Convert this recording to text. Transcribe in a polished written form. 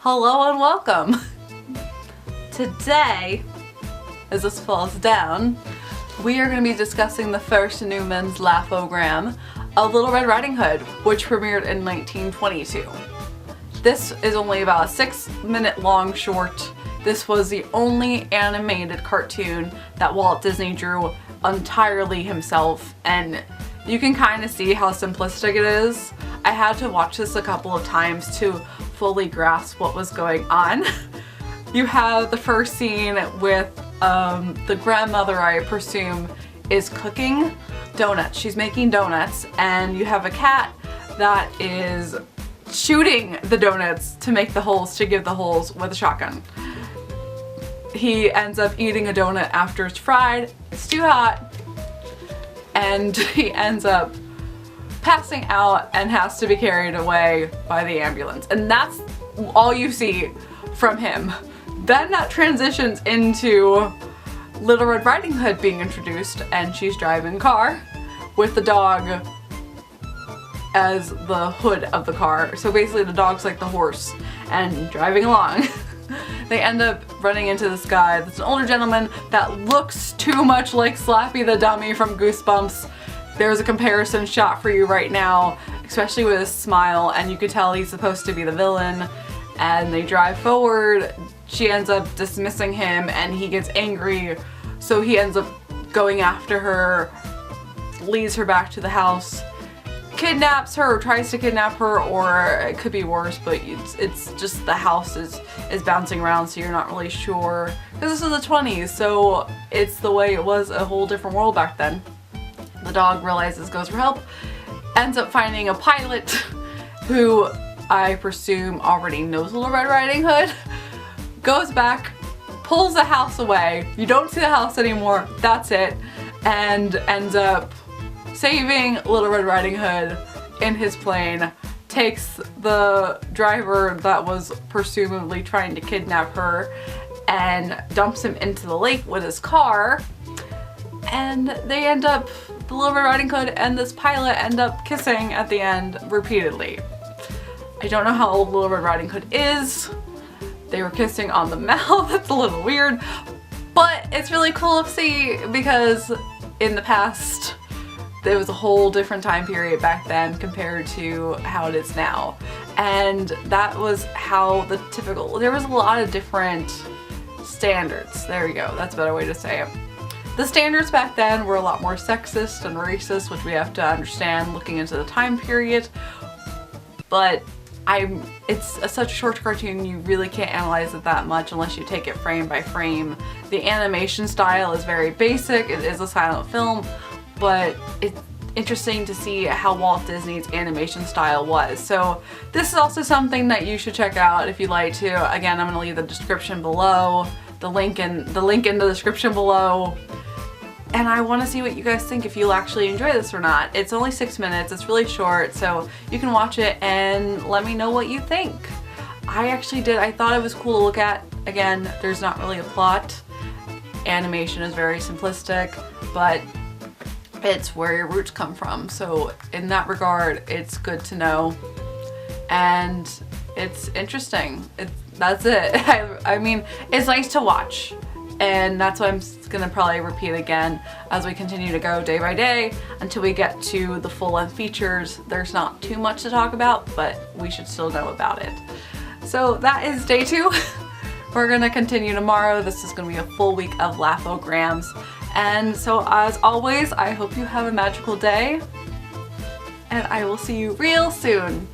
Hello and welcome! Today, as this falls down, we are going to be discussing the first Newman's Laugh-O-Gram of Little Red Riding Hood, which premiered in 1922. This is only about a 6-minute long short. This was the only animated cartoon that Walt Disney drew entirely himself, and you can kind of see how simplistic it is. I had to watch this a couple of times to fully grasp what was going on. You have the first scene with the grandmother, I presume, is cooking donuts. She's making donuts, and you have a cat that is shooting the donuts to make the holes, to give the holes with a shotgun. He ends up eating a donut after it's fried. It's too hot, and he ends up passing out and has to be carried away by the ambulance. And that's all you see from him. Then that transitions into Little Red Riding Hood being introduced, and she's driving a car with the dog as the hood of the car. So basically the dog's like the horse and driving along. They end up running into this guy that's an older gentleman that looks too much like Slappy the Dummy from Goosebumps. There's a comparison shot for you right now, especially with his smile, and you could tell he's supposed to be the villain. And they drive forward. She ends up dismissing him and he gets angry, so he ends up going after her, leads her back to the house, kidnaps her or tries to kidnap her, or it could be worse, but it's just the house is bouncing around, so you're not really sure. Because this is the 20s, so it's the way it was, a whole different world back then. The dog realizes, goes for help, ends up finding a pilot who I presume already knows Little Red Riding Hood, goes back, pulls the house away, you don't see the house anymore, that's it, and ends up saving Little Red Riding Hood in his plane, takes the driver that was presumably trying to kidnap her and dumps him into the lake with his car, and they end up, the Little Red Riding Hood and this pilot end up kissing at the end repeatedly. I don't know how old Little Red Riding Hood is. They were kissing on the mouth. That's a little weird, but it's really cool to see because in the past there was a whole different time period back then compared to how it is now. And that was how the typical, there was a lot of different standards. There you go, that's a better way to say it. The standards back then were a lot more sexist and racist, which we have to understand looking into the time period. But it's such a short cartoon, you really can't analyze it that much unless you take it frame by frame. The animation style is very basic, it is a silent film, but it's interesting to see how Walt Disney's animation style was. So this is also something that you should check out if you'd like to. Again, I'm going to leave the description below, the link in the description below. And I want to see what you guys think, if you'll actually enjoy this or not. It's only 6 minutes, it's really short, so you can watch it and let me know what you think. I actually did, I thought it was cool to look at. Again, there's not really a plot. Animation is very simplistic, but it's where your roots come from. So in that regard, it's good to know. And it's interesting. That's it. I mean, it's nice to watch. And that's what I'm gonna probably repeat again as we continue to go day by day until we get to the full-length features. There's not too much to talk about, but we should still know about it. So that is day 2. We're gonna continue tomorrow. This is gonna be a full week of Laugh-O-Grams. And so as always, I hope you have a magical day, and I will see you real soon.